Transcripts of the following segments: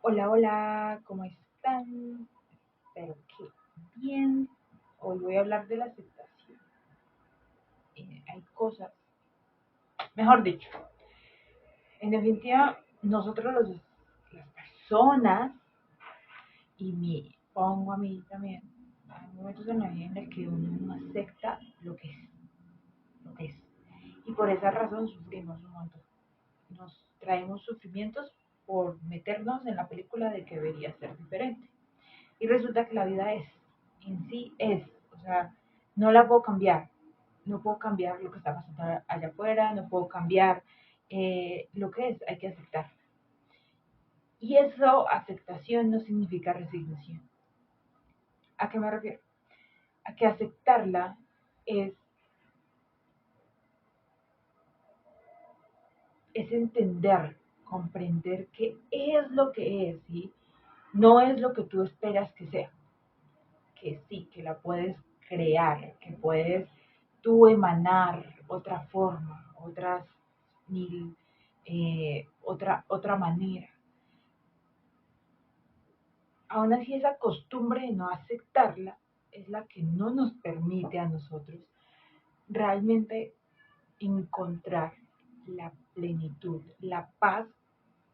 Hola, hola, ¿cómo están? Espero que bien. Hoy voy a hablar de la aceptación. Hay cosas, mejor dicho, en definitiva, nosotros las personas, y me pongo a mí también, hay momentos en la vida en el que uno no acepta lo que es. Y por esa razón sufrimos un montón. Nos traemos sufrimientos por meternos en la película de que debería ser diferente. Y resulta que la vida es, en sí es, o sea, no la puedo cambiar, no puedo cambiar lo que está pasando allá afuera, no puedo cambiar lo que es, hay que aceptar. Y eso, aceptación, no significa resignación. ¿A qué me refiero? A que aceptarla es, es entender, comprender qué es lo que es, ¿sí? No es lo que tú esperas que sea, que sí, que la puedes crear, que puedes tú emanar otra forma, otras mil, otra manera. Aún así, esa costumbre de no aceptarla es la que no nos permite a nosotros realmente encontrar la plenitud, la paz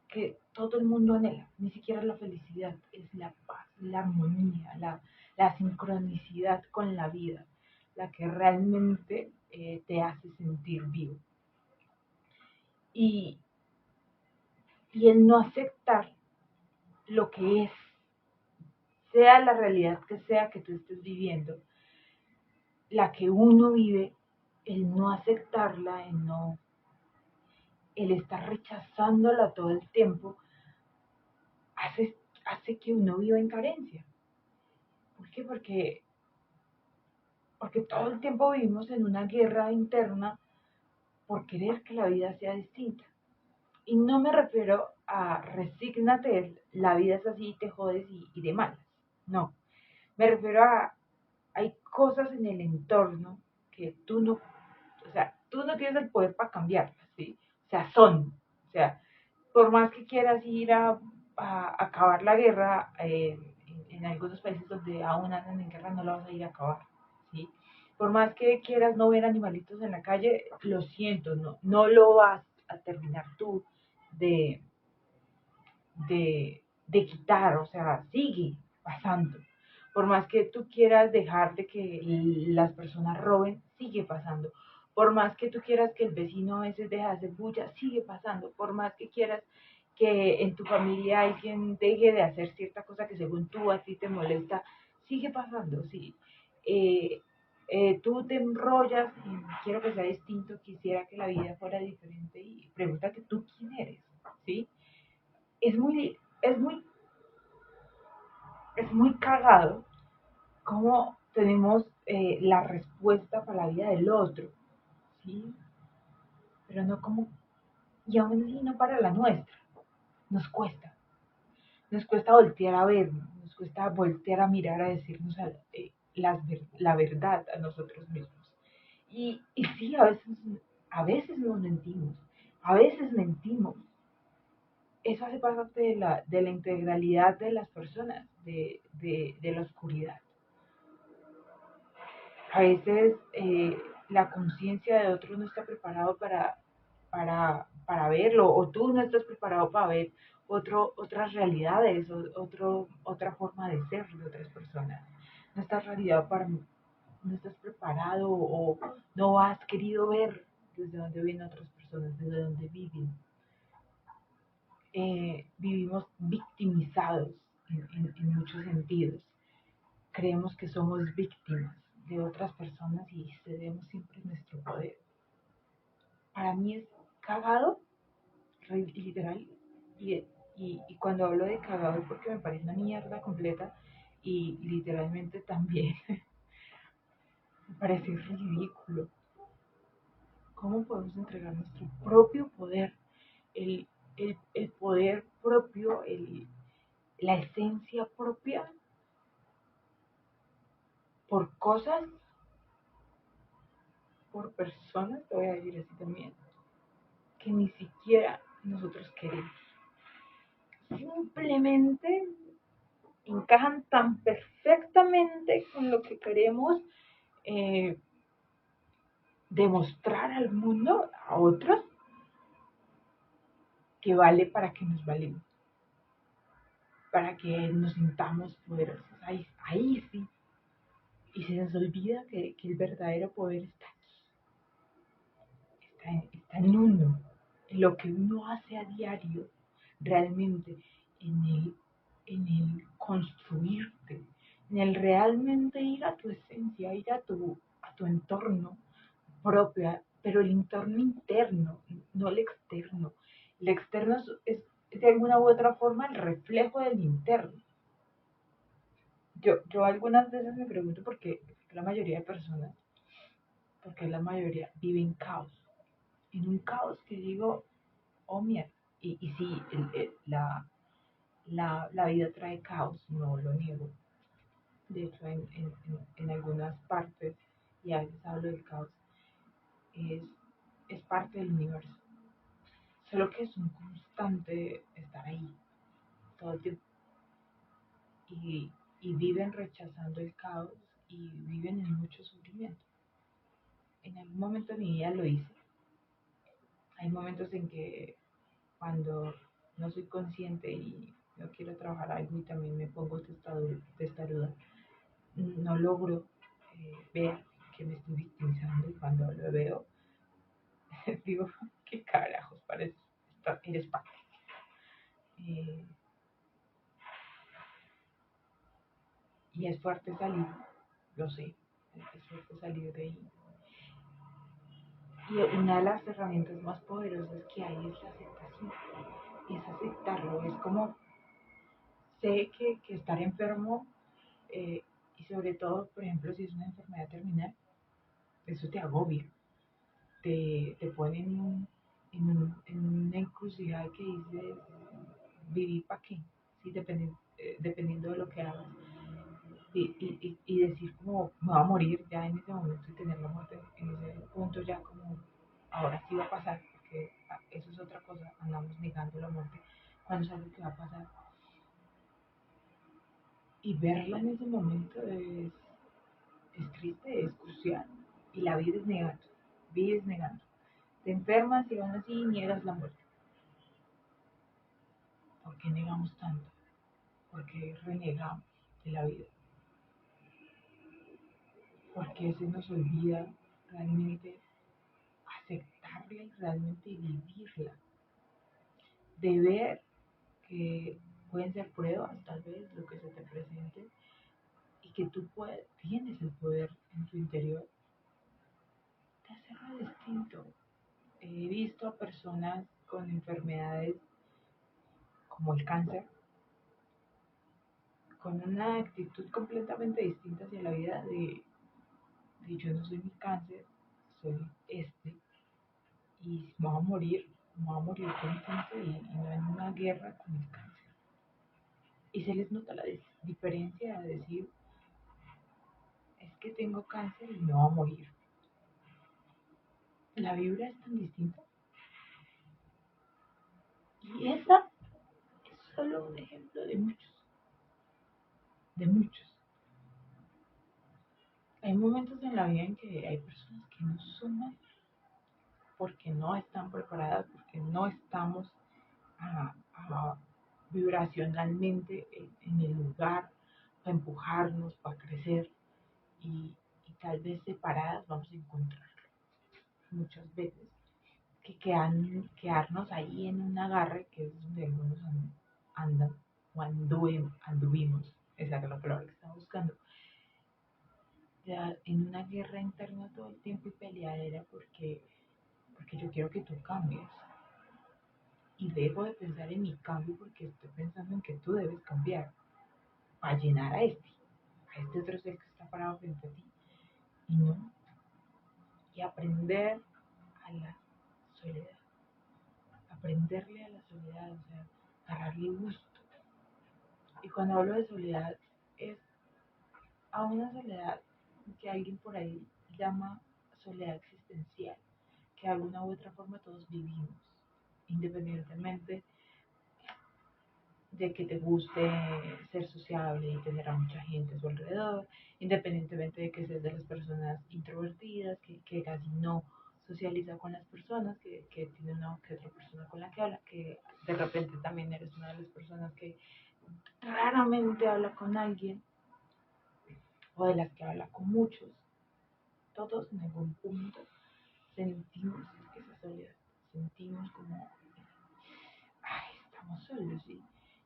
que todo el mundo anhela. Ni siquiera la felicidad, es la paz, la armonía, la sincronicidad con la vida, la que realmente te hace sentir vivo. Y, y el no aceptar lo que es, sea la realidad que sea que tú estés viviendo, la que uno vive, el no aceptarla, el estar rechazándola todo el tiempo, hace que uno viva en carencia. ¿Por qué? Porque todo el tiempo vivimos en una guerra interna por querer que la vida sea distinta. Y no me refiero a resígnate, la vida es así, te jodes y de malas. No, me refiero a, hay cosas en el entorno que tú no, o sea, tú no tienes el poder para cambiarlas, ¿sí? O sea, son, o sea, por más que quieras ir a acabar la guerra, en algunos países donde aún andan en guerra no la vas a ir a acabar, ¿sí? Por más que quieras no ver animalitos en la calle, lo siento, no lo vas a terminar tú de, de quitar, o sea, sigue pasando. Por más que tú quieras dejar de que las personas roben, sigue pasando. Por más que tú quieras que el vecino a veces deje de hacer bulla, sigue pasando. Por más que quieras que en tu familia alguien deje de hacer cierta cosa que según tú a ti te molesta, sigue pasando, sí. Eh, tú te enrollas y quiero que sea distinto, quisiera que la vida fuera diferente y pregúntate tú quién eres, ¿sí? Es muy, es muy, es muy cagado cómo tenemos la respuesta para la vida del otro, ¿sí? Pero no como, y aún así no para la nuestra. Nos cuesta, nos cuesta voltear a vernos, nos cuesta voltear a mirar, a decirnos la verdad a nosotros mismos. Y sí, a veces nos mentimos, a veces mentimos. Eso hace parte de la integralidad de las personas, de la oscuridad. A veces la conciencia de otro no está preparado para verlo, o tú no estás preparado para ver otras realidades, otra forma de ser de otras personas. No estás realidad para, no estás preparado o no has querido ver desde dónde vienen otras personas, desde dónde viven. Vivimos victimizados en muchos sentidos. Creemos que somos víctimas de otras personas y cedemos siempre nuestro poder. Para mí es cagado, literal, y cuando hablo de cagado es porque me parece una mierda completa y literalmente también me parece ridículo. ¿Cómo podemos entregar nuestro propio poder? El poder propio, la esencia propia por cosas, por personas, te voy a decir así también, que ni siquiera nosotros queremos. simplemente encajan tan perfectamente con lo que queremos eh, demostrar al mundo, a otros, que vale para que nos valemos, para que nos sintamos poderosos. Ahí sí. Y se nos olvida que el verdadero poder está está en uno, en lo que uno hace a diario, realmente, en el construirte, en el realmente ir a tu esencia, ir a tu entorno propio, pero el entorno interno, no el externo. El externo es de alguna u otra forma el reflejo del interno. Yo algunas veces me pregunto por qué la mayoría de personas, porque la mayoría vive en caos, en un caos que digo, oh mierda, y sí, la vida trae caos, no lo niego. De hecho, en algunas partes, y a veces hablo del caos, es, es parte del universo. Solo que es un constante estar ahí todo el tiempo. Y viven rechazando el caos y viven en mucho sufrimiento. En algún momento de mi vida lo hice. Hay momentos en que cuando no soy consciente y no quiero trabajar algo y también me pongo testaruda, no logro ver que me estoy victimizando y cuando lo veo digo, ¿qué carajos parece? Eres parte. Eh, y es fuerte salir, lo sé, es fuerte salir de ahí. Y una de las herramientas más poderosas que hay es la aceptación, es aceptarlo, es como sé que estar enfermo eh, y sobre todo, por ejemplo, si es una enfermedad terminal, eso te agobia, te pone en una encrucijada que dices, vivir para qué, ¿sí? Dependiendo de lo que hagas. Y decir como, me va a morir ya en ese momento y tener la muerte en ese punto ya como, ahora sí va a pasar, porque eso es otra cosa, andamos negando la muerte cuando es algo que va a pasar. Y verla en ese momento es triste, es crucial. Y la vives negando. Te enfermas y aún así niegas la muerte. ¿Por qué negamos tanto? ¿Por qué renegamos de la vida? ¿Por qué se nos olvida realmente aceptarla y realmente vivirla? De ver que pueden ser pruebas, tal vez, lo que se te presente, y que tú tienes el poder en tu interior de hacerlo distinto. He visto a personas con enfermedades como el cáncer, con una actitud completamente distinta hacia la vida de yo no soy mi cáncer, soy este, y me voy a morir contento y no en una guerra con el cáncer. Y se les nota la diferencia de decir, es que tengo cáncer y me voy a morir. La vibra es tan distinta. Y esa es solo un ejemplo de muchos, de muchos. Hay momentos en la vida en que hay personas que no suman porque no están preparadas, porque no estamos a vibracionalmente en el lugar para empujarnos, para crecer y tal vez separadas vamos a encontrarlo muchas veces. Quedarnos ahí en un agarre que es donde algunos andan o anduvimos, esa es la palabra que estaba buscando, ya en una guerra interna todo el tiempo y peleadera porque yo quiero que tú cambies y dejo de pensar en mi cambio porque estoy pensando en que tú debes cambiar para llenar a este otro ser que está parado frente a ti y no, y aprender a la soledad, aprenderle a la soledad, o sea, agarrarle gusto. Y cuando hablo de soledad es a una soledad que alguien por ahí llama soledad existencial, que de alguna u otra forma todos vivimos, independientemente de que te guste ser sociable y tener a mucha gente a su alrededor, independientemente de que seas de las personas introvertidas, que casi no socializa con las personas, que tiene una que otra persona con la que habla, que de repente también eres una de las personas que raramente habla con alguien o de las que habla con muchos. Todos en algún punto sentimos esa soledad, sentimos como, ay, estamos solos, ¿sí?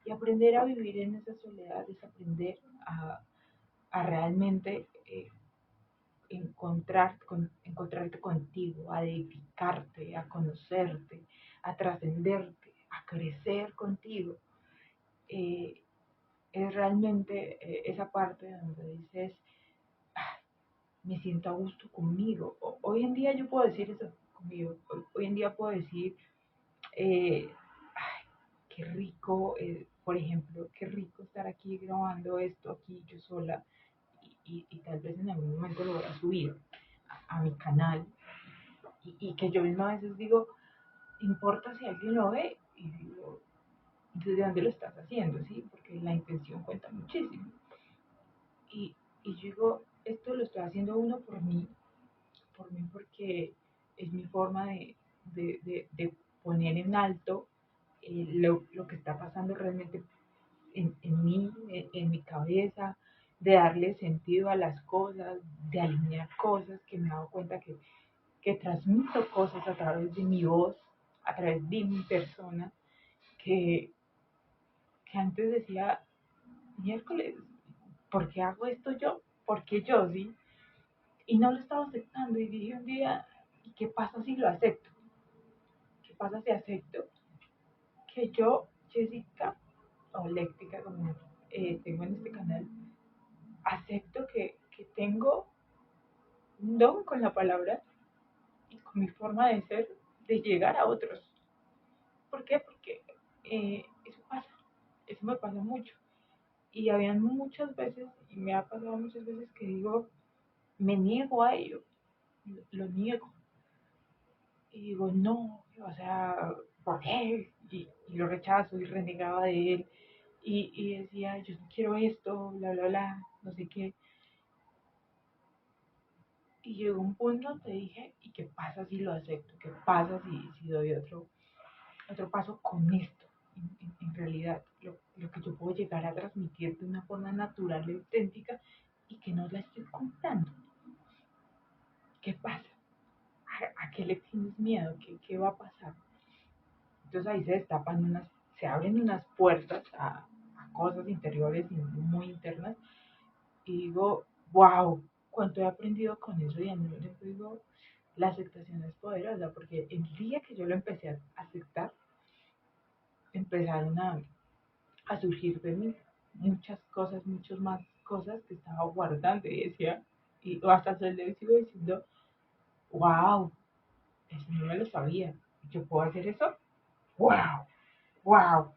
Y aprender a vivir en esa soledad es aprender a realmente encontrarte contigo, a edificarte, a conocerte, a trascenderte, a crecer contigo. Eh, es realmente esa parte donde dices, "Ah, me siento a gusto conmigo". Hoy en día yo puedo decir eso conmigo. Hoy en día puedo decir, ay, qué rico, por ejemplo, qué rico estar aquí grabando esto aquí yo sola y tal vez en algún momento lo voy a subir a mi canal y que yo misma a veces digo, importa si alguien lo ve y digo, ¿desde dónde lo estás haciendo? ¿Sí? Porque la intención cuenta muchísimo. Y, y yo digo, esto lo estoy haciendo uno por mí porque es mi forma de poner en alto lo que está pasando realmente en mí, en mi cabeza, de darle sentido a las cosas, de alinear cosas, que me he dado cuenta que transmito cosas a través de mi voz, a través de mi persona, que, que antes decía, miércoles, ¿por qué hago esto yo? ¿Por qué yo, sí? Y no lo estaba aceptando y dije un día, ¿y qué pasa si lo acepto? ¿Qué pasa si acepto que yo, Jessica, o Léctica, como tengo en este canal, acepto que tengo un don con la palabra y con mi forma de ser, de llegar a otros? ¿Por qué? Porque eso pasa, eso me pasa mucho. Y habían muchas veces, y me ha pasado muchas veces que digo, me niego a ello, lo niego. Y digo, no, o sea, ¿por qué? Y lo rechazo y renegaba de él. Y decía, yo no quiero esto, bla, bla, bla, no sé qué. Y llegó un punto donde dije, ¿y qué pasa si lo acepto? ¿Qué pasa si doy otro paso con esto? En realidad, lo que yo puedo llegar a transmitir de una forma natural y auténtica y que no la estoy contando. ¿Qué pasa? ¿A qué le tienes miedo? ¿Qué va a pasar? Entonces ahí se destapan se abren unas puertas a cosas interiores y muy internas y digo, wow, cuánto he aprendido con eso y al mismo tiempo digo, la aceptación es poderosa porque el día que yo lo empecé a aceptar, empezaron a surgir de mí muchas cosas, muchas más cosas que estaba guardando y decía, y hasta el día sigo diciendo, wow, eso no me lo sabía, yo puedo hacer eso, wow, wow,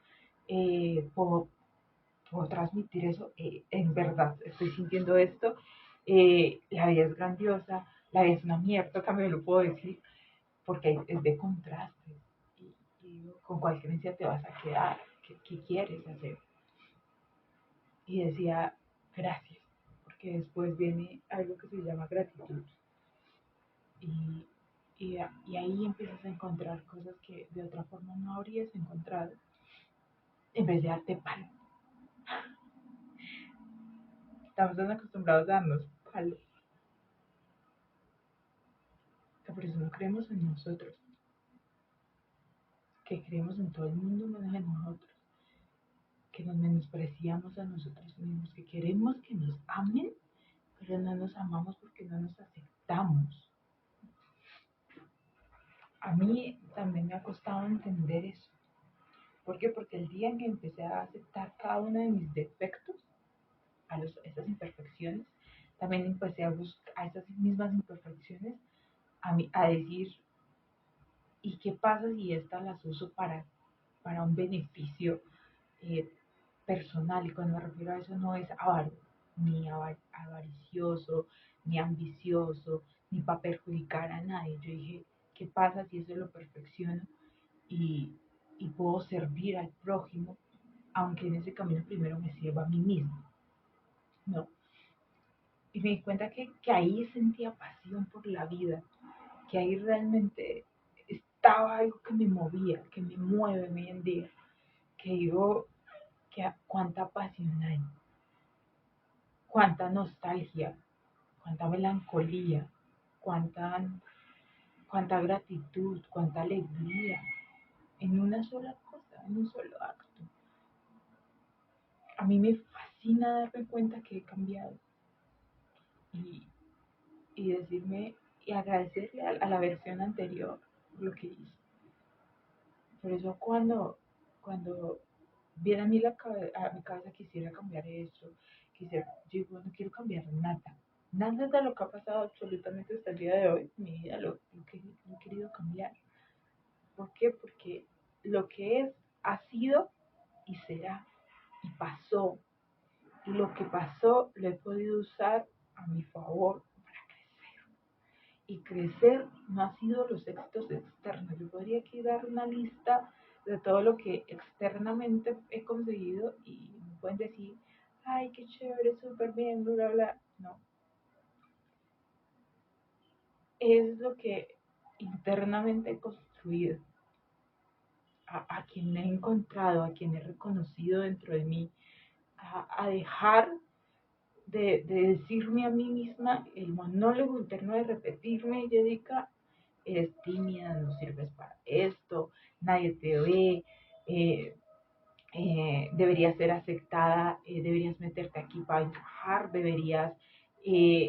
puedo, puedo transmitir eso, en verdad estoy sintiendo esto, la vida es grandiosa, la vida es una mierda, también lo puedo decir, porque es de contrastes, y con cuál creencia te vas a quedar, qué quieres hacer. Y decía, gracias, porque después viene algo que se llama gratitud, y, y ahí empiezas a encontrar cosas que de otra forma no habrías encontrado, en vez de darte palo. Estamos tan acostumbrados a darnos palo, que por eso no creemos en nosotros, que creemos en todo el mundo menos en nosotros, que nos menospreciamos a nosotros mismos, que queremos que nos amen, pero no nos amamos porque no nos aceptamos. A mí también me ha costado entender eso. ¿Por qué? Porque el día en que empecé a aceptar cada uno de mis defectos, esas imperfecciones, también empecé a buscar a esas mismas imperfecciones, a decir, ¿y qué pasa si estas las uso para un beneficio eh, personal? Y cuando me refiero a eso no es ni avaricioso, ni ambicioso, ni para perjudicar a nadie. Yo dije, ¿qué pasa si eso lo perfecciono y, y puedo servir al prójimo aunque en ese camino primero me sirva a mí mismo, ¿no? Y me di cuenta que ahí sentía pasión por la vida, que ahí realmente estaba algo que me movía, que me mueve hoy en día, que digo, que cuánta pasión hay, cuánta nostalgia, cuánta melancolía, cuánta, cuánta gratitud, cuánta alegría en una sola cosa, en un solo acto. A mí me fascina darme cuenta que he cambiado y, y decirme y agradecerle a la versión anterior lo que hice. Por eso cuando viene a mí a mi cabeza quisiera cambiar eso, quisiera, yo digo, no quiero cambiar nada. Nada de lo que ha pasado absolutamente hasta el día de hoy, mi vida lo he querido cambiar. ¿Por qué? Porque lo que es, ha sido y será y pasó. Y lo que pasó lo he podido usar a mi favor para crecer. Y crecer no ha sido los éxitos externos. Yo podría aquí dar una lista de todo lo que externamente he conseguido y me pueden decir, ay, qué chévere, súper bien, bla, bla, bla. No, es lo que internamente he construido, a quien he encontrado, a quien he reconocido dentro de mí, a dejar de decirme a mí misma el monólogo interno de repetirme, Jessica, eres tímida, no sirves para esto, nadie te ve, eh, deberías ser aceptada, deberías meterte aquí para encajar, deberías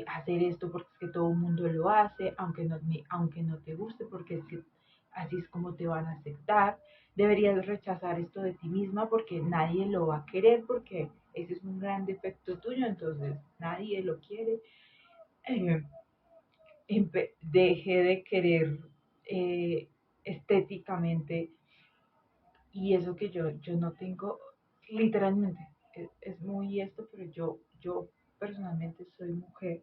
hacer esto porque es que todo el mundo lo hace, aunque no te guste, porque es que así es como te van a aceptar, deberías rechazar esto de ti misma porque nadie lo va a querer, porque ese es un gran defecto tuyo, entonces nadie lo quiere. Eh, Dejé de querer eh, estéticamente y eso que yo no tengo, literalmente, es muy esto, pero yo personalmente soy mujer,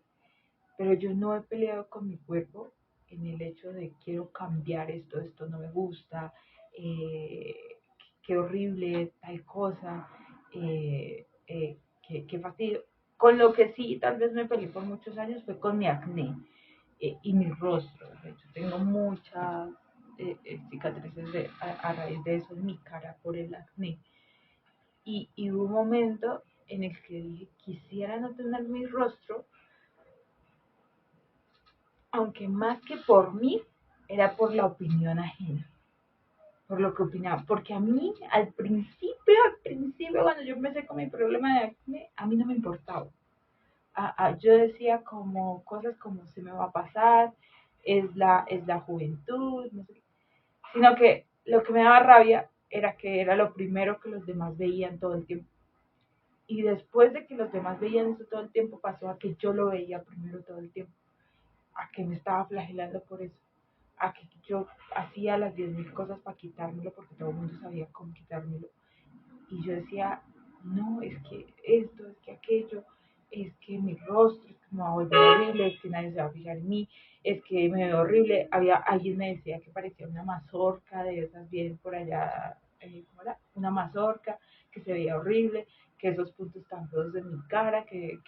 pero yo no he peleado con mi cuerpo en el hecho de quiero cambiar esto, esto no me gusta, eh, qué horrible tal cosa, qué fastidio. Con lo que sí, tal vez me peleé por muchos años fue con mi acné y mi rostro. De hecho, tengo muchas cicatrices a raíz de eso en mi cara por el acné. Y hubo un momento en el que dije, quisiera no tener mi rostro, aunque más que por mí, era por la opinión ajena, por lo que opinaba. Porque a mí, al principio, cuando yo empecé con mi problema de acné, a mí no me importaba. Yo decía como cosas como se me va a pasar, es la juventud, no sé qué. Sino que lo que me daba rabia era que era lo primero que los demás veían todo el tiempo. Y después de que los demás veían eso todo el tiempo, pasó a que yo lo veía primero todo el tiempo, a que me estaba flagelando por eso, a que yo hacía las 10.000 cosas para quitármelo porque todo el mundo sabía cómo quitármelo. Y yo decía, no, es que esto, es que aquello, es que mi rostro, es que me va a volver horrible, es que nadie se va a fijar en mí, es que me veo horrible. Alguien me decía que parecía una mazorca de esas bien por allá, ¿cómo era? Una mazorca, que se veía horrible, que esos puntos tan feos de mi cara, que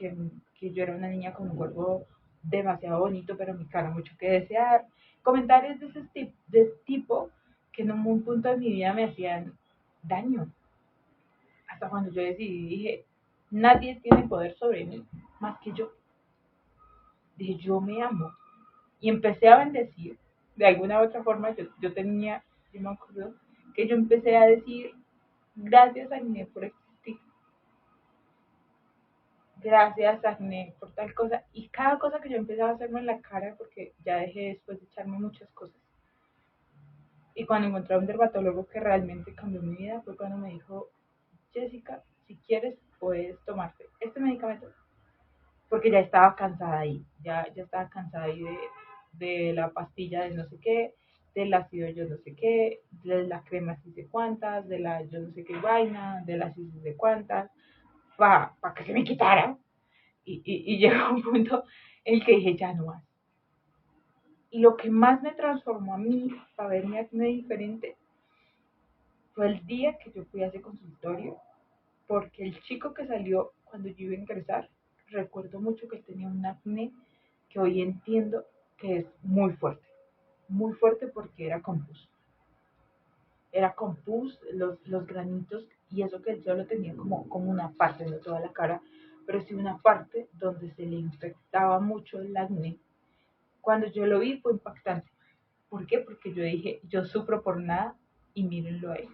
yo era una niña con un cuerpo demasiado bonito, pero mi cara mucho que desear. Comentarios de ese tipo que en un punto de mi vida me hacían daño, hasta cuando yo decidí, dije, nadie tiene poder sobre mí más que yo. Dije, yo me amo. Y empecé a bendecir. De alguna u otra forma, yo me acuerdo que yo empecé a decir, gracias Agne por existir. Gracias Agne por tal cosa. Y cada cosa que yo empezaba a hacerme en la cara, porque ya dejé después de echarme muchas cosas. Y cuando encontré a un dermatólogo que realmente cambió mi vida, fue cuando me dijo, Jessica, si quieres, puedes tomarte este medicamento porque ya estaba cansada ahí, ya estaba cansada ahí de la pastilla de no sé qué, del ácido yo no sé qué, de la crema sí sé cuántas, de la yo no sé qué vaina, de las sí sé cuántas, para que se me quitara. Y llegó un punto en el que dije, ya no más. Y lo que más me transformó a mí para ver mi acné diferente fue el día que yo fui a ese consultorio porque el chico que salió cuando yo iba a ingresar, recuerdo mucho que tenía un acné que hoy entiendo que es muy fuerte porque era con pus, los granitos, y eso que él solo tenía como una parte, no toda la cara, pero sí una parte donde se le infectaba mucho el acné. Cuando yo lo vi fue impactante. ¿Por qué? Porque yo dije, yo sufro por nada y mírenlo a él.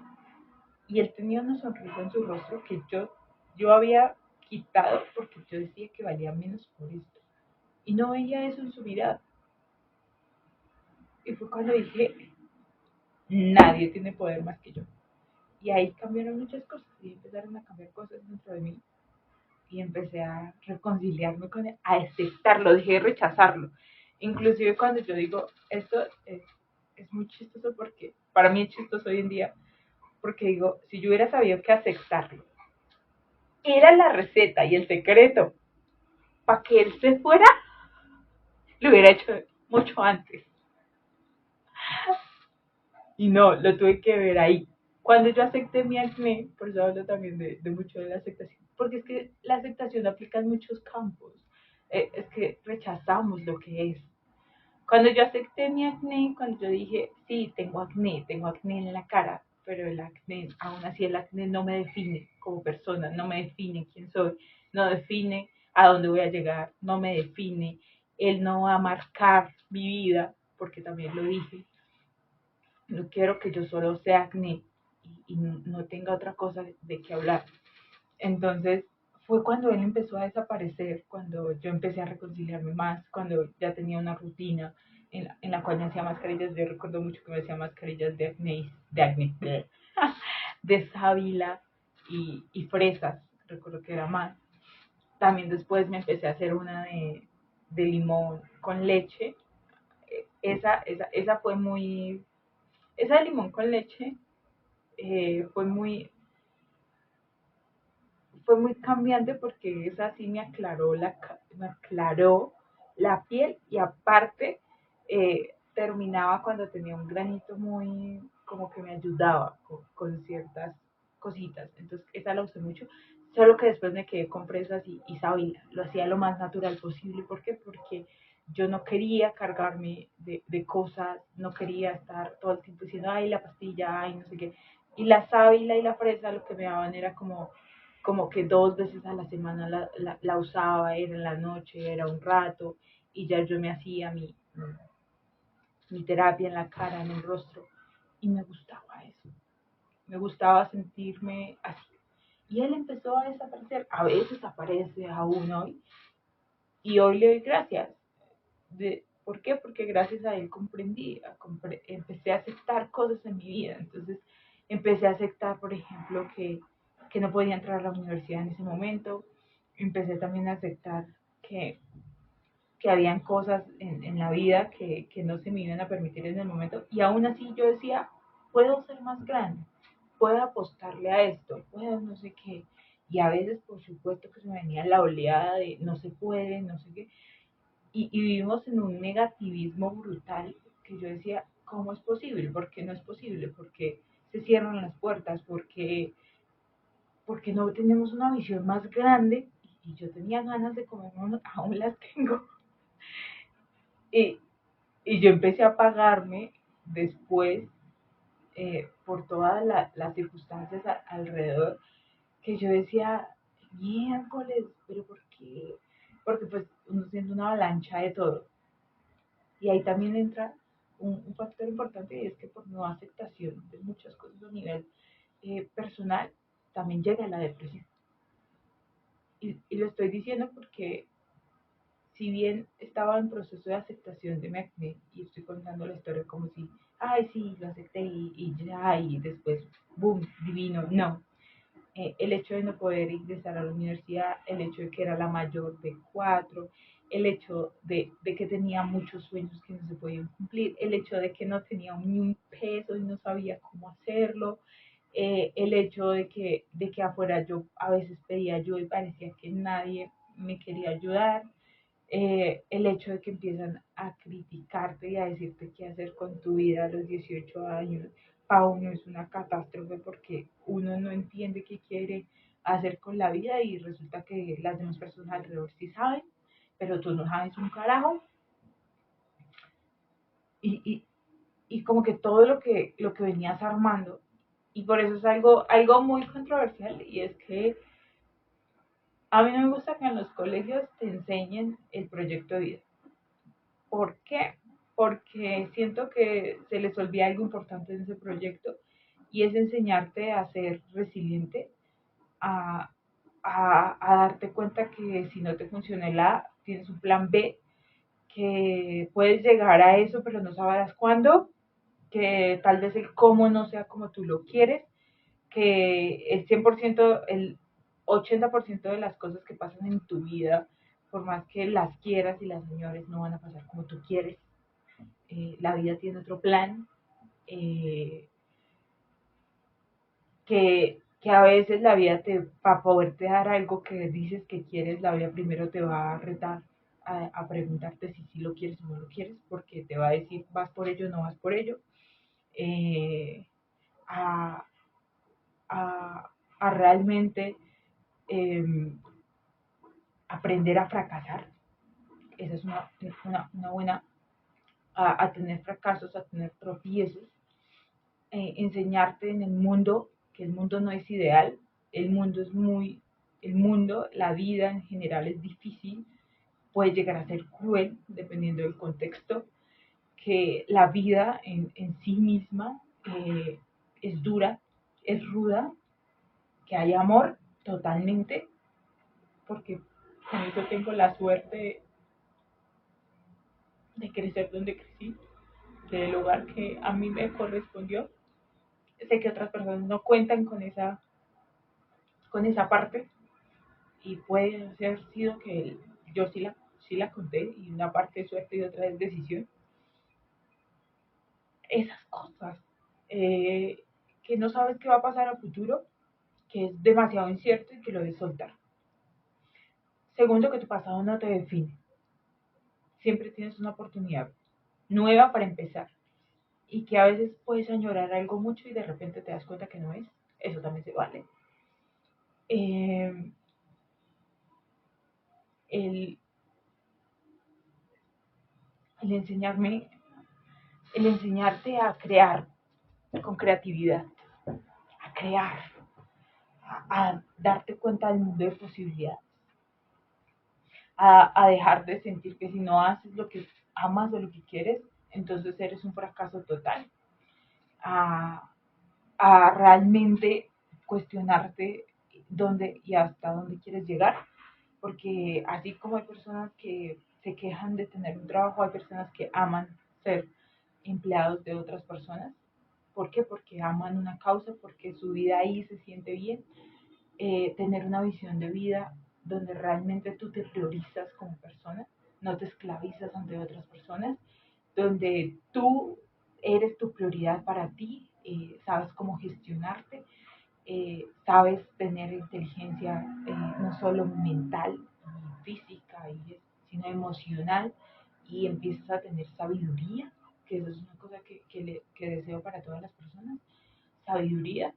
Y él tenía una sonrisa en su rostro que yo había quitado porque yo decía que valía menos por esto. Y no veía eso en su mirada. Y fue cuando dije, nadie tiene poder más que yo. Y ahí cambiaron muchas cosas y empezaron a cambiar cosas dentro de mí. Y empecé a reconciliarme con él, a aceptarlo, dejé de rechazarlo. Inclusive cuando yo digo, esto es muy chistoso porque para mí es chistoso hoy en día, porque digo, si yo hubiera sabido que aceptarlo era la receta y el secreto para que él se fuera, lo hubiera hecho mucho antes. Y no, lo tuve que ver ahí. Cuando yo acepté mi acné, por eso hablo también de mucho de la aceptación, porque es que la aceptación aplica en muchos campos. Es que rechazamos lo que es. Cuando yo acepté mi acné, cuando yo dije, sí, tengo acné en la cara, pero el acné, aún así el acné no me define como persona, no me define quién soy, no define a dónde voy a llegar, no me define, él no va a marcar mi vida, porque también lo dije, no quiero que yo solo sea acné y no tenga otra cosa de qué hablar. Entonces fue cuando él empezó a desaparecer, cuando yo empecé a reconciliarme más, cuando ya tenía una rutina en la cual me hacía mascarillas. Yo recuerdo mucho que me hacía mascarillas de acné, de sábila y fresas, recuerdo que era más. También después me empecé a hacer una de limón con leche. Esa fue muy, esa de limón con leche fue muy cambiante porque esa sí me aclaró la piel y aparte terminaba cuando tenía un granito muy, como que me ayudaba con ciertas cositas. Entonces esa la usé mucho, solo que después me quedé con fresas y sábila. Lo hacía lo más natural posible. ¿Por qué? Porque yo no quería cargarme de cosas, no quería estar todo el tiempo diciendo, ay, la pastilla, ay, no sé qué. Y la sábila y la fresa lo que me daban era como que 2 veces a la semana la usaba, era en la noche, era un rato, y ya yo me hacía mi terapia en la cara, en el rostro, y me gustaba eso, me gustaba sentirme así. Y él empezó a desaparecer, a veces aparece aún hoy, y hoy le doy gracias. ¿Por qué? Porque gracias a él empecé a aceptar cosas en mi vida. Entonces empecé a aceptar, por ejemplo, que no podía entrar a la universidad en ese momento. Empecé también a aceptar que habían cosas en la vida que no se me iban a permitir en el momento. Y aún así yo decía, puedo ser más grande, puedo apostarle a esto, puedo no sé qué. Y a veces, por supuesto, que se me venía la oleada de no se puede, no sé qué, y vivimos en un negativismo brutal que yo decía, ¿cómo es posible? ¿Por qué no es posible? ¿Por qué se cierran las puertas? Porque no tenemos una visión más grande? Y yo tenía ganas de comer, aún las tengo. Y, y yo empecé a pagarme después por todas las circunstancias alrededor, que yo decía, miércoles, pero ¿por qué? Porque pues uno siente una avalancha de todo. Y ahí también entra un factor importante y es que por no aceptación de muchas cosas a nivel personal, también llega la depresión. Y lo estoy diciendo porque si bien estaba en proceso de aceptación de mi acné y estoy contando la historia como si, ay, sí, lo acepté y ya, y después, boom, divino, no. El hecho de no poder ingresar a la universidad, el hecho de que era la mayor de cuatro, el hecho de que tenía muchos sueños que no se podían cumplir, el hecho de que no tenía ni un peso y no sabía cómo hacerlo, el hecho de que afuera yo a veces pedía ayuda y parecía que nadie me quería ayudar, el hecho de que empiezan a criticarte y a decirte qué hacer con tu vida a los 18 años, para uno es una catástrofe porque uno no entiende qué quiere, hacer con la vida y resulta que las demás personas alrededor sí saben, pero tú no sabes un carajo. Y, y, y como que todo lo que venías armando. Y por eso es algo muy controversial y es que a mí no me gusta que en los colegios te enseñen el proyecto de vida. ¿Por qué? Porque siento que se les olvida algo importante en ese proyecto y es enseñarte a ser resiliente, a, a darte cuenta que si no te funciona el A, tienes un plan B, que puedes llegar a eso, pero no sabrás cuándo, que tal vez el cómo no sea como tú lo quieres, que el 100%, el 80% de las cosas que pasan en tu vida, por más que las quieras y las señores, no van a pasar como tú quieres. La vida tiene otro plan, eh, que a veces la vida para poderte dar algo que dices que quieres, la vida primero te va a retar a preguntarte si sí lo quieres o no lo quieres, porque te va a decir vas por ello o no vas por ello, eh, a, a realmente eh, aprender a fracasar. Esa es una buena, a tener fracasos, a tener tropiezos, enseñarte en el mundo que el mundo no es ideal, el mundo es muy, el mundo, la vida en general es difícil, puede llegar a ser cruel dependiendo del contexto, que la vida en sí misma es dura, es ruda, que hay amor totalmente, porque con eso tengo la suerte de crecer donde crecí, del hogar que a mí me correspondió. Sé que otras personas no cuentan con esa parte y puede haber sido que yo sí la conté y una parte es suerte y otra es decisión. Esas cosas eh, que no sabes qué va a pasar a futuro, que es demasiado incierto y que lo debes soltar. Segundo, que tu pasado no te define. Siempre tienes una oportunidad nueva para empezar y que a veces puedes añorar algo mucho y de repente te das cuenta que no es. Eso también se vale. Eh, el, el enseñarme, el enseñarte a crear con creatividad, a crear, a darte cuenta del mundo de posibilidades, a dejar de sentir que si no haces lo que amas o lo que quieres, entonces eres un fracaso total, a, a realmente cuestionarte dónde y hasta dónde quieres llegar, porque así como hay personas que se quejan de tener un trabajo, hay personas que aman ser empleados de otras personas. ¿Por qué? Porque aman una causa, porque su vida ahí se siente bien. Tener una visión de vida donde realmente tú te priorizas como persona, no te esclavizas ante otras personas, donde tú eres tu prioridad para ti, sabes cómo gestionarte, sabes tener inteligencia no solo mental y física, sino emocional, y empiezas a tener sabiduría, que eso es una cosa que deseo para todas las personas, sabiduría,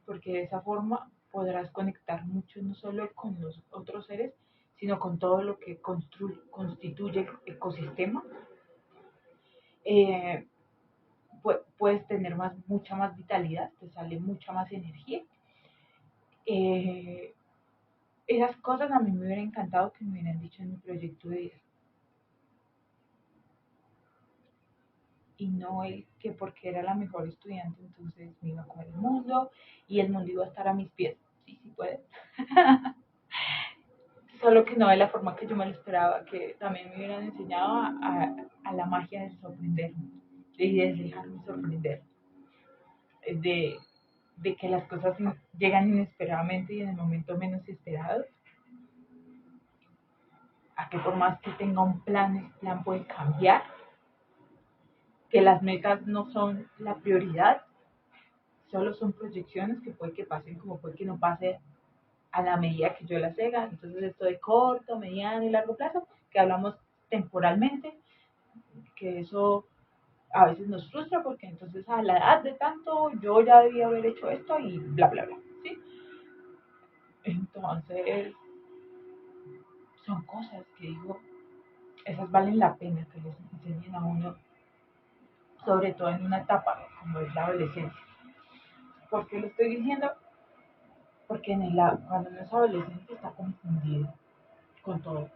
porque de esa forma podrás conectar mucho no solo con los otros seres, sino con todo lo que constituye el ecosistema. Eh, puedes tener mucha más vitalidad, te sale mucha más energía. Eh, Esas cosas a mí me hubiera encantado que me hubieran dicho en mi proyecto de vida. Y no el que porque era la mejor estudiante, entonces me iba a comer el mundo y el mundo iba a estar a mis pies. Sí, sí puede. Solo que no de la forma que yo me lo esperaba, que también me hubieran enseñado a la magia de sorprenderme, de dejarme sorprender, de, de que las cosas llegan inesperadamente y en el momento menos esperado, a que por más que tenga un plan, el plan puede cambiar, que las metas no son la prioridad, solo son proyecciones que puede que pasen como puede que no pase a la medida que yo las haga. Entonces esto de corto, mediano y largo plazo, que hablamos temporalmente, que eso a veces nos frustra porque entonces a la edad de tanto yo ya debía haber hecho esto y bla, bla, bla, ¿sí? Entonces, son cosas que digo, esas valen la pena que les enseñen a uno, sobre todo en una etapa como es la adolescencia. ¿Por qué lo estoy diciendo? Porque cuando uno es adolescente está confundido con todo.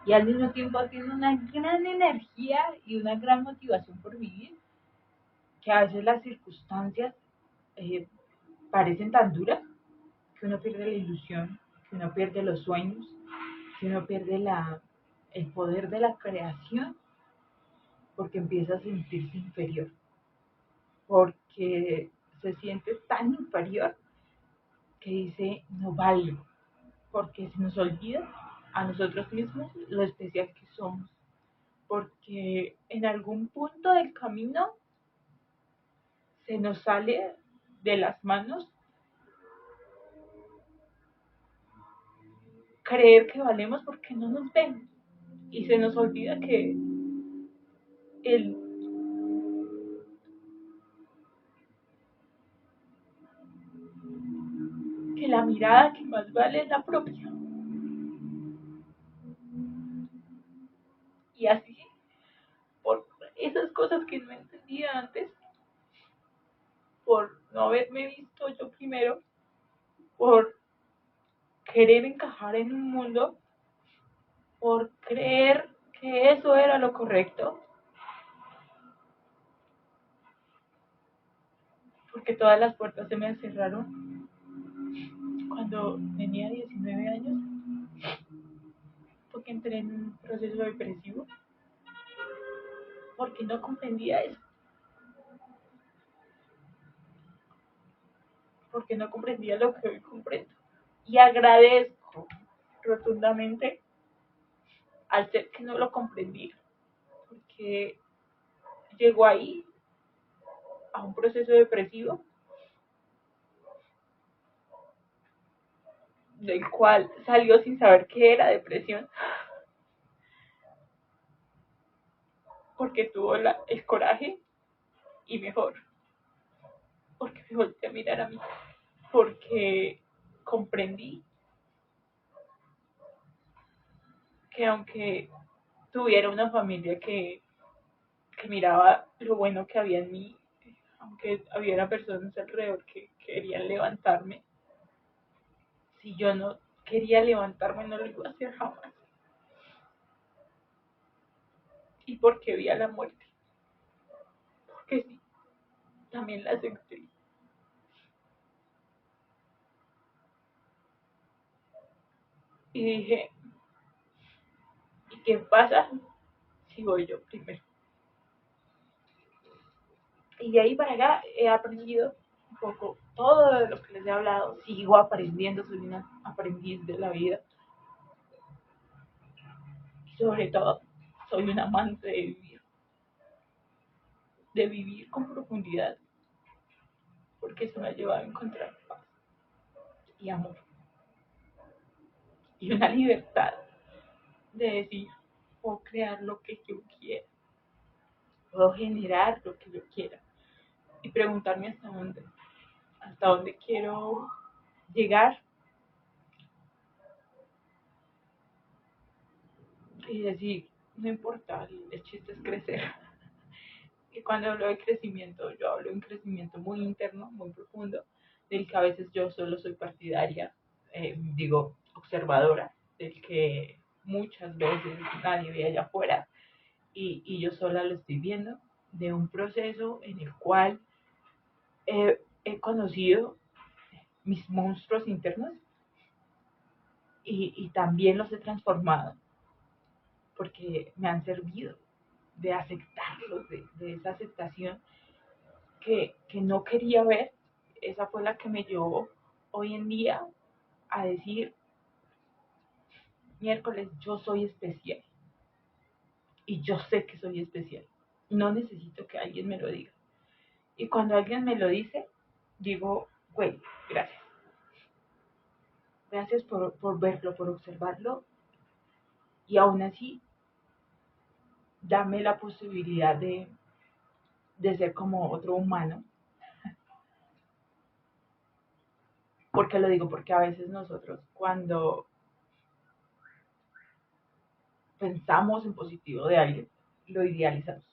Y al mismo tiempo tiene una gran energía y una gran motivación por vivir, que a veces las circunstancias eh, parecen tan duras que uno pierde la ilusión, que uno pierde los sueños, que uno pierde el poder de la creación, porque empieza a sentirse inferior, porque se siente tan inferior que dice no valgo, porque se nos olvida a nosotros mismos lo especial que somos, porque en algún punto del camino se nos sale de las manos creer que valemos porque no nos ven y se nos olvida el, que la mirada que más vale es la propia. Y así, por esas cosas que no entendía antes, por no haberme visto yo primero, por querer encajar en un mundo, por creer que eso era lo correcto, porque todas las puertas se me cerraron cuando tenía 19 años, porque entré en un proceso depresivo, porque no comprendía eso, porque no comprendía lo que hoy comprendo. Y agradezco rotundamente al ser que no lo comprendí, porque llegó ahí a un proceso depresivo del cual salió sin saber qué era depresión, porque tuvo el coraje y mejor, porque me volteé a mirar a mí, porque comprendí que aunque tuviera una familia que miraba lo bueno que había en mí, aunque hubiera personas alrededor que querían levantarme, si yo no quería levantarme no lo iba a hacer jamás. Y porque vi a la muerte, porque sí, también la acepté. Y dije, ¿y qué pasa si voy yo primero? Y de ahí para acá he aprendido un poco todo de lo que les he hablado, sigo aprendiendo, soy una aprendiz de la vida. Y sobre todo, soy un amante de vivir con profundidad, porque eso me ha llevado a encontrar paz y amor y una libertad de decir, puedo crear lo que yo quiera, puedo generar lo que yo quiera y preguntarme hasta dónde quiero llegar y decir, no importa, el chiste es crecer. Y cuando hablo de crecimiento, yo hablo de un crecimiento muy interno, muy profundo, del que a veces yo solo soy partidaria, digo, observadora, del que muchas veces nadie ve allá afuera y yo sola lo estoy viendo, de un proceso en el cual he conocido mis monstruos internos y también los he transformado porque me han servido de aceptarlos, de esa aceptación que no quería ver. Esa fue la que me llevó hoy en día a decir, miércoles, yo soy especial y yo sé que soy especial. No necesito que alguien me lo diga. Y cuando alguien me lo dice, digo, güey, gracias. Gracias por verlo, por observarlo y aún así dame la posibilidad de ser como otro humano, ¿Por qué lo digo? Porque a veces nosotros cuando pensamos en positivo de alguien, lo idealizamos.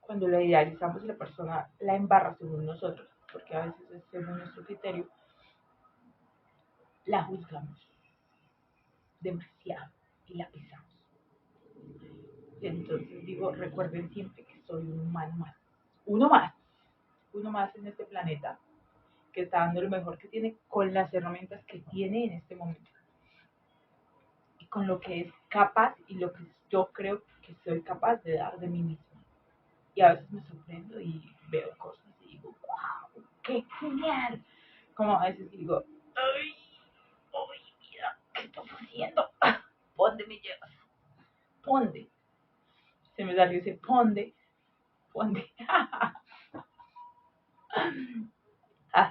Cuando lo idealizamos y la persona la embarra según nosotros, porque a veces es según nuestro criterio, la juzgamos demasiado y la pisamos. Entonces digo, recuerden siempre que soy un humano más, uno más, uno más en este planeta que está dando lo mejor que tiene con las herramientas que tiene en este momento y con lo que es capaz y lo que yo creo que soy capaz de dar de mí misma. Y a veces me sorprendo y veo cosas y digo, wow, qué genial. Como a veces digo, ay, ay, mira, ¿qué estás haciendo? ¿Dónde me llevas? ¿Dónde? Se me salió ese ponde, ponde.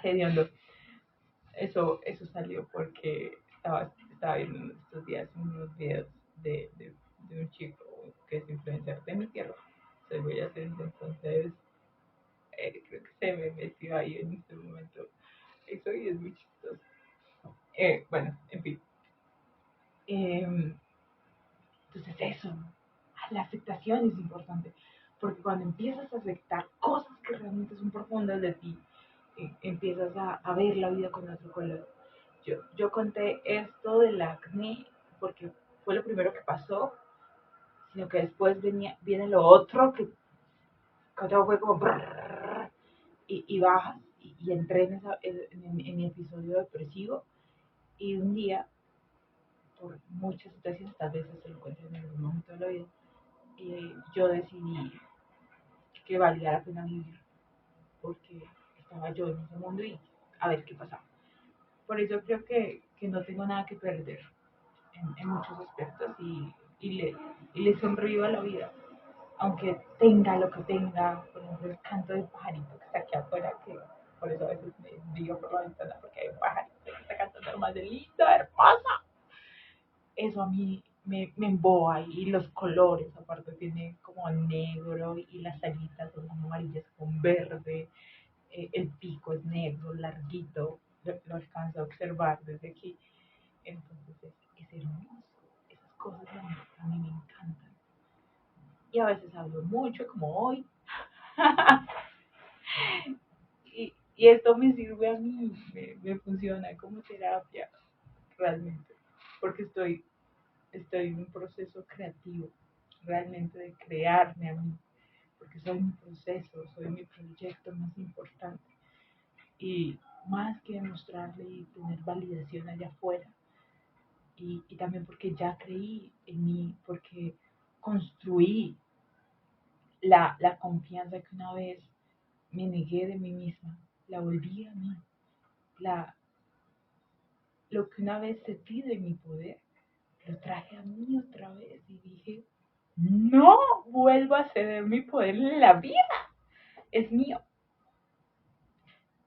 Hediondo. Eso salió porque estaba viendo estos días unos videos de un chico que es influencer de mi tierra. Soy boyacense, entonces creo que se me metió ahí en este momento. Eso y es muy chistoso. Bueno, en fin. Eh, entonces eso, la aceptación es importante, porque cuando empiezas a aceptar cosas que realmente son profundas de ti, empiezas a ver la vida con otro color. Yo conté esto del acné porque fue lo primero que pasó, sino que después viene lo otro que otro fue como y bajas y entré en mi episodio depresivo y un día, por muchas situaciones, tal vez se lo cuente en algún momento de la vida, yo decidí que valía la pena vivir porque estaba yo en ese mundo y a ver qué pasaba. Por eso creo que no tengo nada que perder en muchos aspectos y le sonrío a la vida, aunque tenga lo que tenga, por ejemplo, el canto del pajarito que está aquí afuera, que por eso a veces me digo por la ventana, porque hay un pajarito que está cantando más de lindo, hermosa. Eso a mí me emboba y los colores, aparte tiene como negro y las alitas son como amarillas con verde, el pico es negro, larguito, lo alcanzo a observar desde aquí. Entonces es hermoso, esas cosas a mí me encantan. Y a veces hablo mucho, como hoy, y esto me sirve a mí, me funciona como terapia, realmente, porque estoy en un proceso creativo, realmente de crearme a mí, porque soy mi proceso, soy mi proyecto más importante. Y más que demostrarle y tener validación allá afuera, y también porque ya creí en mí, porque construí la confianza que una vez me negué de mí misma, la volví a mí, la, lo que una vez sentí de mi poder, lo traje a mí otra vez y dije, no vuelvo a ceder mi poder en la vida, es mío,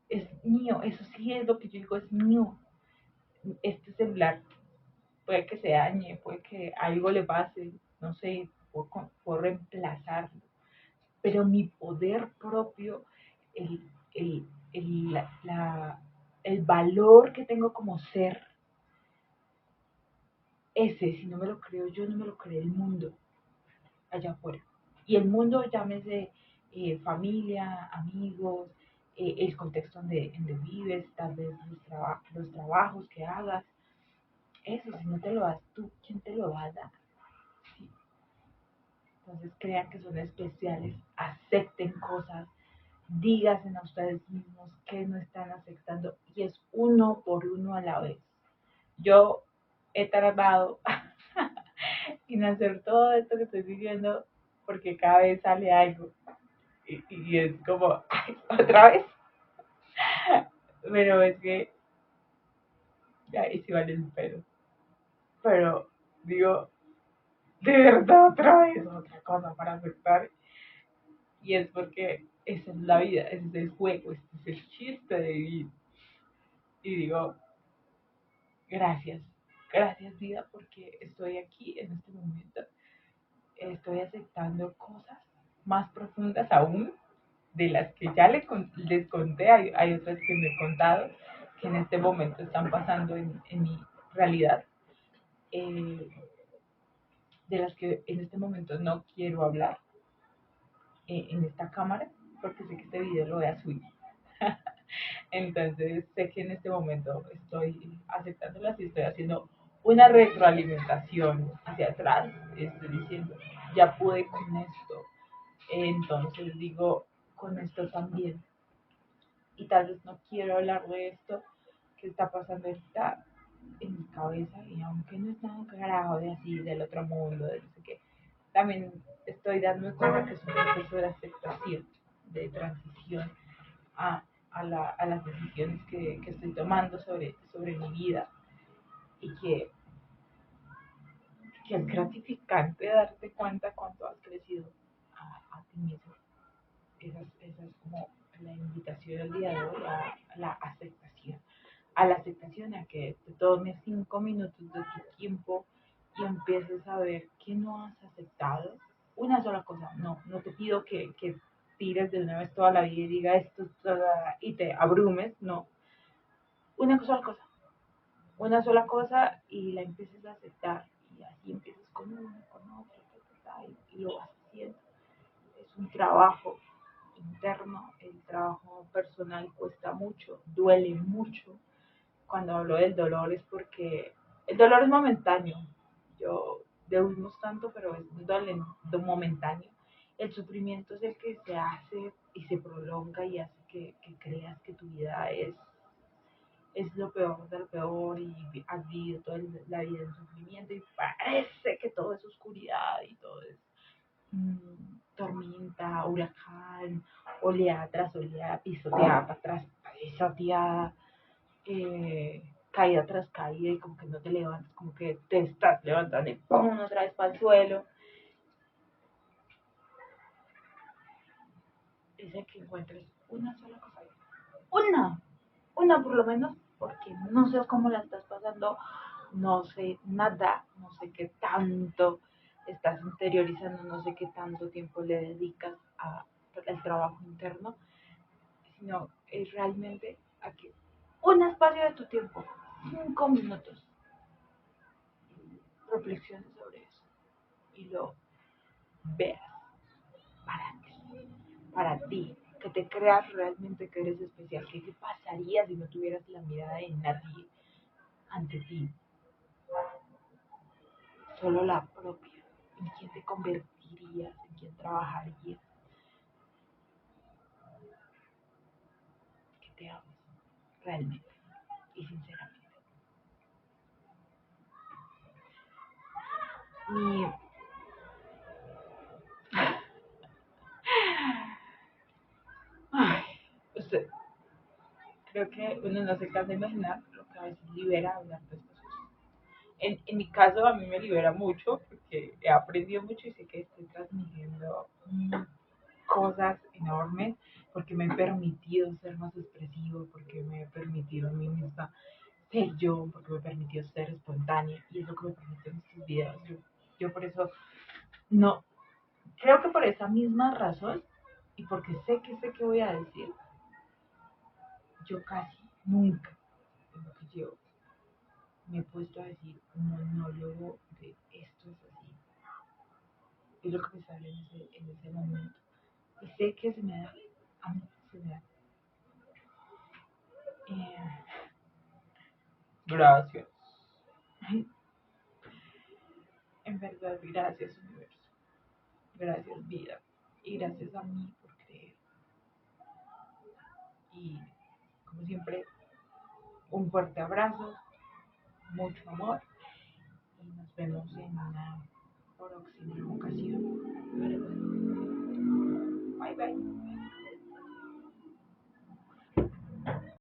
eso sí es lo que yo digo, es mío. Este celular puede que se dañe, puede que algo le pase, no sé, por reemplazarlo, pero mi poder propio, el, el, el valor que tengo como ser, ese, si no me lo creo yo, no me lo cree el mundo allá afuera. Y el mundo, llámese familia, amigos, el contexto donde vives, tal vez los trabajos que hagas, eso, si no te lo das tú, ¿quién te lo va a dar? Sí. Entonces crean que son especiales, acepten cosas, díganse a ustedes mismos que no están aceptando y es uno por uno a la vez. Yo he tardado en hacer todo esto que estoy diciendo porque cada vez sale algo y es como, ay, otra vez. Pero es que, ahí sí vale el pelo. Pero digo, de verdad otra vez, otra cosa para aceptar. Y es porque esa es la vida, ese es el juego, este es el chiste de vivir. Y digo, gracias, gracias vida porque estoy aquí en este momento, estoy aceptando cosas más profundas aún de las que ya les conté, hay otras que me he contado que en este momento están pasando en mi realidad, eh, de las que en este momento no quiero hablar en esta cámara, porque sé que este video lo voy a subir. Entonces sé que en este momento estoy aceptándolas y estoy haciendo una retroalimentación hacia atrás. Estoy diciendo, ya pude con esto. Entonces digo, con esto también. Y tal vez no quiero hablar de esto que está pasando ahorita en mi cabeza. Y aunque no es nada carajo de así, del otro mundo, de no sé qué, también estoy dándome cuenta que es un proceso de aceptación, de transición a las decisiones que estoy tomando sobre mi vida y que es gratificante darte cuenta cuánto has crecido a ti mismo. Esa es como la invitación del día de hoy a la aceptación. A la aceptación, a que te tomes 5 minutos de tu tiempo y empieces a ver que no has aceptado una sola cosa. No te pido que tires de una vez toda la vida y digas esto y te abrumes, no. Una sola cosa y la empieces a aceptar y así empiezas con una, con otra, y lo vas haciendo. Es un trabajo interno, el trabajo personal cuesta mucho, duele mucho. Cuando hablo del dolor es porque el dolor es momentáneo. Yo dehuimos tanto, pero es momentáneo. El sufrimiento es el que se hace y se prolonga y hace que creas que tu vida es lo peor del peor y has vivido toda la vida en sufrimiento y parece que todo es oscuridad y todo es tormenta, huracán, oleada tras oleada, pisoteada tras pisoteada, caída tras caída y como que no te levantas, como que te estás levantando y ¡pum! Otra vez para el suelo. Dice que encuentres una sola cosa, una por lo menos, porque no sé cómo la estás pasando, no sé nada, no sé qué tanto estás interiorizando, no sé qué tanto tiempo le dedicas al trabajo interno, sino es realmente a que un espacio de tu tiempo, 5 minutos, reflexiones sobre eso y lo veas para ti, que te creas realmente que eres especial, que qué pasaría si no tuvieras la mirada de nadie ante ti, solo la propia, en quién te convertirías, en quién trabajarías, que te ames realmente y sinceramente. Mi, ay, usted, creo que uno no se cansa de imaginar lo que a veces libera hablar de estas cosas. En mi caso, a mí me libera mucho porque he aprendido mucho y sé que estoy transmitiendo cosas enormes porque me he permitido ser más expresivo, porque me he permitido a mí misma ser yo, porque me he permitido ser espontánea y es lo que me permite en estos videos. Yo por eso no, creo que por esa misma razón y porque sé que voy a decir, yo casi nunca en lo que llevo me he puesto a decir un monólogo de esto es así. Es lo que me sale en ese momento. Y sé que se me da, a mí se me da. Eh, gracias. En verdad, gracias universo. Gracias vida. Y gracias a mí por creer. Y como siempre, un fuerte abrazo, mucho amor. Y nos vemos en una próxima ocasión. Bye bye.